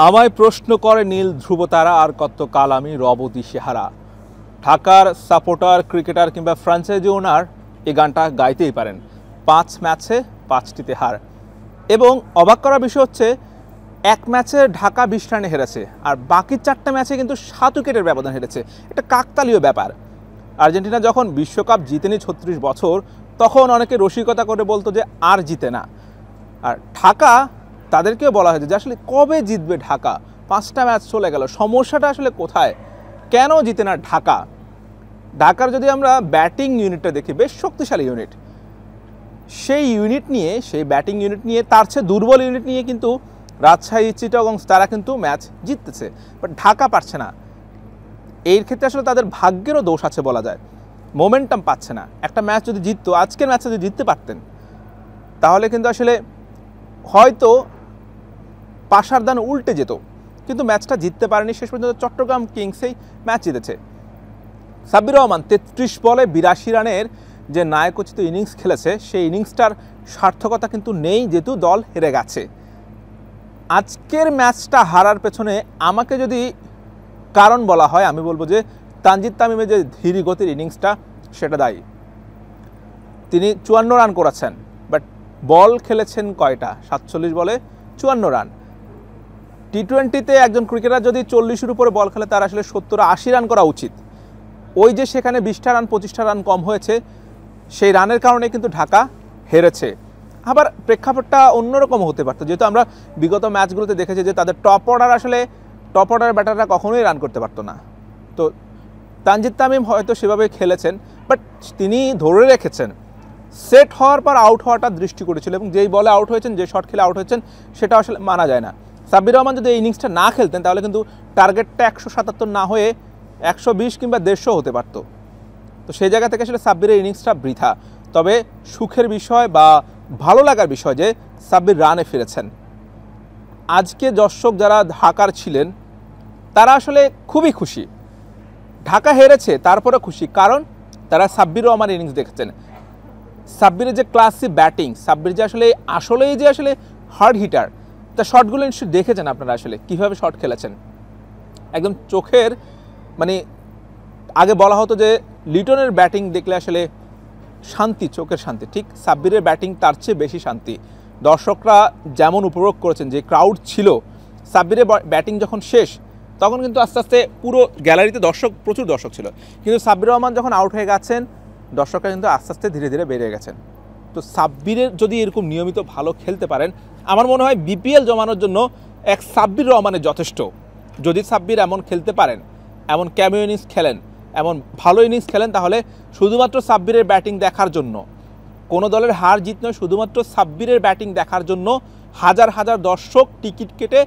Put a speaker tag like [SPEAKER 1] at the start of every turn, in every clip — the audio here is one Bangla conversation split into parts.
[SPEAKER 1] আমায় প্রশ্ন করে নীল ধ্রুবতারা আর কতকাল আমি রব দিশেহারা। ঢাকার সাপোর্টার ক্রিকেটার কিংবা ফ্র্যাঞ্চাইজি ওনার এই গানটা গাইতেই পারেন। 5 ম্যাচে 5টিতে হার, এবং অবাক করার বিষয় হচ্ছে এক ম্যাচে ঢাকা 20 রানে হেরেছে আর বাকি 4টা ম্যাচে কিন্তু 7 উইকেটের ব্যবধান হেরেছে। এটা কাকতালীয় ব্যাপার। আর্জেন্টিনা যখন বিশ্বকাপ জিতেনি 36 বছর, তখন অনেকে রসিকতা করে বলতো যে আর জিতে না। আর ঢাকা, তাদেরকেও বলা হয়েছে যে আসলে কবে জিতবে ঢাকা, 5টা ম্যাচ চলে গেল, সমস্যাটা আসলে কোথায়, কেন জিতে না ঢাকা। ঢাকার যদি আমরা ব্যাটিং ইউনিটটা দেখি, বেশ শক্তিশালী ইউনিট। সেই ব্যাটিং ইউনিট নিয়ে তার চেয়ে দুর্বল ইউনিট নিয়ে কিন্তু রাজশাহী, চিটাগং তারা কিন্তু ম্যাচ জিততেছে, বাট ঢাকা পারছে না। এর ক্ষেত্রে আসলে তাদের ভাগ্যেরও দোষ আছে বলা যায়। মোমেন্টাম পাচ্ছে না। একটা ম্যাচ যদি জিততো, আজকের ম্যাচে যদি জিততে পারতেন, তাহলে কিন্তু আসলে হয়তো পাশার দান উল্টে যেত, কিন্তু ম্যাচটা জিততে পারেনি। শেষ পর্যন্ত চট্টগ্রাম কিংসেই ম্যাচ জিতেছে। সাব্বির রহমান 33 বলে 82 রানের যে নায়কোচিত ইনিংস খেলেছে, সেই ইনিংসটার সার্থকতা কিন্তু নেই, যেহেতু দল হেরে গেছে। আজকের ম্যাচটা হারার পেছনে আমাকে যদি কারণ বলা হয়, আমি বলবো যে তানজিদ তামিমের যে ধীর গতির ইনিংসটা, সেটা দায়ী। তিনি 54 রান করেছেন, বাট বল খেলেছেন কয়টা? 47 বলে 54 রান। টি-20তে একজন ক্রিকেটার যদি 40-এর উপরে বল খেলে, তার আসলে 70-80 রান করা উচিত। ওই যে সেখানে 20টা রান 25টা রান কম হয়েছে, সেই রানের কারণে কিন্তু ঢাকা হেরেছে। আবার প্রেক্ষাপটটা অন্যরকম হতে পারতো, যেহেতু আমরা বিগত ম্যাচগুলোতে দেখেছি যে তাদের টপ অর্ডার ব্যাটাররা কখনোই রান করতে পারতো না। তো তানজিদ তামিম হয়তো সেভাবে খেলেছেন, বাট তিনি ধরে রেখেছেন। সেট হওয়ার পর আউট হওয়াটা দৃষ্টি করেছিল, এবং যেই বলে আউট হয়েছেন, যে শট খেলে আউট হয়েছেন, সেটা আসলে মানা যায় না। সাব্বির রহমান যদি এই ইনিংসটা না খেলতেন, তাহলে কিন্তু টার্গেটটা 177 না হয়ে 120 কিংবা 150 হতে পারত। তো সেই জায়গা থেকে আসলে সাব্বিরের ইনিংসটা বৃথা। তবে সুখের বিষয় বা ভালো লাগার বিষয় যে সাব্বির রানে ফিরেছেন। আজকে দর্শক যারা ঢাকার ছিলেন, তারা আসলে খুবই খুশি। ঢাকা হেরেছে, তারপরে খুশি, কারণ তারা সাব্বির রহমানের ইনিংস দেখেছেন। সাব্বিরের যে ক্লাসি ব্যাটিং, সাব্বির যে আসলেই যে হার্ড হিটার, তার শটগুলো নিশ্চয়ই দেখেছেন আপনারা, আসলে কীভাবে শট খেলেছেন। একদম চোখের, মানে আগে বলা হতো যে লিটনের ব্যাটিং দেখলে আসলে শান্তি, চোখের শান্তি, ঠিক সাব্বিরের ব্যাটিং তার চেয়ে বেশি শান্তি। দর্শকরা যেমন উপভোগ করেছেন, যে ক্রাউড ছিল, সাব্বিরের ব্যাটিং যখন শেষ, তখন কিন্তু আস্তে আস্তে পুরো গ্যালারিতে প্রচুর দর্শক ছিল। কিন্তু সাব্বির রহমান যখন আউট হয়ে গেছেন, দর্শকরা কিন্তু আস্তে আস্তে ধীরে ধীরে বেড়ে গেছেন। তো সাব্বিরের যদি এরকম নিয়মিত ভালো খেলতে পারেন, আমার মনে হয় বিপিএল জমানোর জন্য এক সাব্বির রহমানের যথেষ্ট। যদি সাব্বির এমন খেলতে পারেন, এমন ক্যামিও ইনিংস খেলেন, এমন ভালো ইনিংস খেলেন, তাহলে শুধুমাত্র সাব্বিরের ব্যাটিং দেখার জন্য, কোনো দলের হার জিত নয়, শুধুমাত্র সাব্বিরের ব্যাটিং দেখার জন্য হাজার হাজার দর্শক টিকিট কেটে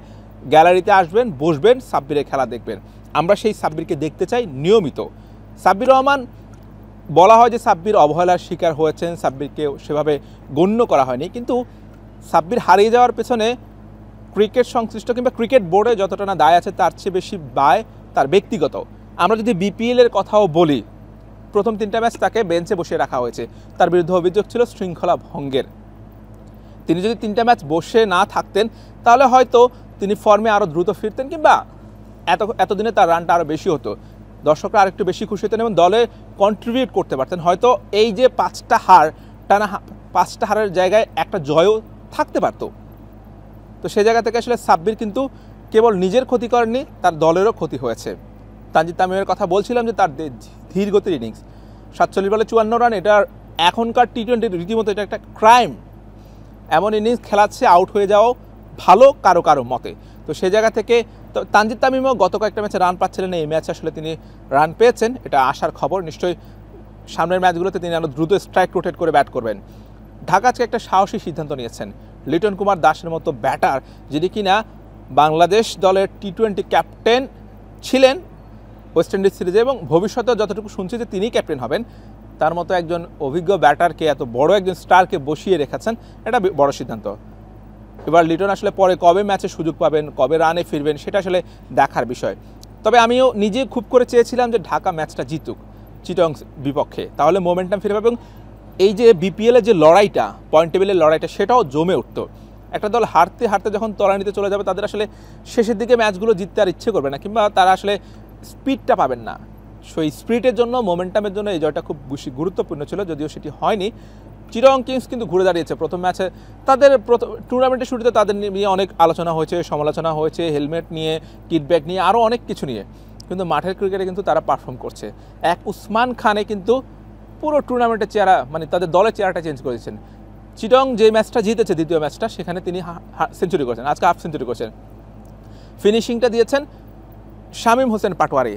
[SPEAKER 1] গ্যালারিতে আসবেন, বসবেন, সাব্বিরের খেলা দেখবেন। আমরা সেই সাব্বিরকে দেখতে চাই নিয়মিত। সাব্বির রহমান, বলা হয় যে সাব্বির অবহেলার শিকার হয়েছেন, সাব্বিরকে সেভাবে গণ্য করা হয়নি, কিন্তু সাব্বির হারিয়ে যাওয়ার পেছনে ক্রিকেট সংশ্লিষ্ট কিংবা ক্রিকেট বোর্ডে যতটা না দায় আছে, তার চেয়ে বেশি দায় তার ব্যক্তিগত। আমরা যদি বিপিএলের কথাও বলি, প্রথম 3টা ম্যাচ তাকে বেঞ্চে বসিয়ে রাখা হয়েছে। তার বিরুদ্ধে অভিযোগ ছিল শৃঙ্খলা ভঙ্গের। তিনি যদি 3টা ম্যাচ বসে না থাকতেন, তাহলে হয়তো তিনি ফর্মে আরও দ্রুত ফিরতেন, কিংবা এতদিনে তার রানটা আরও বেশি হতো, দর্শকরা আরেকটু বেশি খুশি হতেন এবং দলে কন্ট্রিবিউট করতে পারতেন। হয়তো এই যে 5টা হার, টানা 5টা হারের জায়গায় একটা জয়ও থাকতে পারত। তো সেই জায়গা থেকে আসলে সাব্বির কিন্তু কেবল নিজের ক্ষতি করেননি, তার দলেরও ক্ষতি হয়েছে। তানজিদ তামিমের কথা বলছিলাম যে তার ধীর গতির ইনিংস, 47 বলে 54 রান, এটা এখনকার টি-20 রীতিমতো এটা একটা ক্রাইম। এমন ইনিংস খেলাচ্ছে, আউট হয়ে যাওয়াও ভালো কারো মতে। তো সেই জায়গা থেকে তো তানজিদ তামিমও গত কয়েকটা ম্যাচে রান পাচ্ছিলেন, এই ম্যাচে আসলে তিনি রান পেয়েছেন, এটা আশার খবর। নিশ্চয়ই সামনের ম্যাচগুলোতে তিনি আরও দ্রুত স্ট্রাইক রোটেট করে ব্যাট করবেন। ঢাকা আজকে একটা সাহসী সিদ্ধান্ত নিয়েছেন। লিটন কুমার দাসের মতো ব্যাটার, যিনি কিনা বাংলাদেশ দলের টি-20 ক্যাপ্টেন ছিলেন ওয়েস্ট ইন্ডিজ সিরিজে, এবং ভবিষ্যতে যতটুকু শুনছি যে তিনিই ক্যাপ্টেন হবেন, তার মতো একজন অভিজ্ঞ ব্যাটারকে, এত বড় একজন স্টারকে বসিয়ে রেখেছেন, এটা বড় সিদ্ধান্ত। এবার লিটন আসলে পরে কবে ম্যাচে সুযোগ পাবেন, কবে রানে ফিরবেন, সেটা আসলে দেখার বিষয়। তবে আমিও নিজে খুব করে চেয়েছিলাম যে ঢাকা ম্যাচটা জিতুক চিটাগং বিপক্ষে, তাহলে মোমেন্টাম ফিরে পাবে, এবং এই যে বিপিএলের যে লড়াইটা, পয়েন্ট টেবিলের লড়াইটা, সেটাও জমে উঠত। একটা দল হারতে হারতে যখন তলানিতে চলে যাবে তাদের আসলে শেষের দিকে ম্যাচগুলো জিততে আর ইচ্ছে করবে না, কিংবা তারা আসলে স্পিডটা পাবেন না। সেই স্পিডের জন্য, মোমেন্টামের জন্য এই জয়টা খুব বেশি গুরুত্বপূর্ণ ছিল, যদিও সেটি হয়নি। চিটাগং কিংস কিন্তু ঘুরে দাঁড়িয়েছে প্রথম ম্যাচে। তাদের টুর্নামেন্টের শুরুতে তাদের নিয়ে অনেক আলোচনা হয়েছে, সমালোচনা হয়েছে, হেলমেট নিয়ে, কিটব্যাক নিয়ে, আরও অনেক কিছু নিয়ে, কিন্তু মাঠের ক্রিকেটে কিন্তু তারা পারফর্ম করছে। এক উসমান খানে কিন্তু পুরো টুর্নামেন্টের চেহারা, মানে তাদের দলের চেহারাটা চেঞ্জ করেছেন। চিটাগং যে ম্যাচটা জিতেছে, দ্বিতীয় ম্যাচটা, সেখানে তিনি সেঞ্চুরি করেছেন, আজকে হাফ সেঞ্চুরি করেছেন। ফিনিশিংটা দিয়েছেন শামীম হোসেন পাটোয়ারি।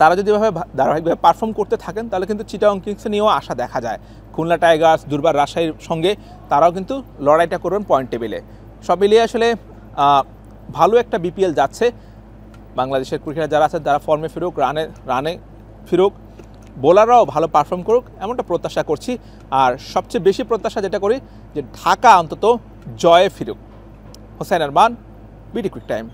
[SPEAKER 1] তারা যদি এভাবে ধারাবাহিকভাবে পারফর্ম করতে থাকেন তাহলে কিন্তু চিটাগং কিংসে নিয়েও আশা দেখা যায়। খুলনা টাইগার্স, দুর্বার রাজশাহীর সঙ্গে তারাও কিন্তু লড়াইটা করবেন পয়েন্ট টেবিলে। সব মিলিয়ে আসলে ভালো একটা বিপিএল যাচ্ছে। বাংলাদেশের ক্রিকেটার যারা আছেন তারা ফর্মে ফিরুক, রানে ফিরুক, বোলাররাও ভালো পারফর্ম করুক, এমনটা প্রত্যাশা করছি। আর সবচেয়ে বেশি প্রত্যাশা যেটা করি যে ঢাকা অন্তত জয়ে ফিরুক। Hossain Arman, BD cric time.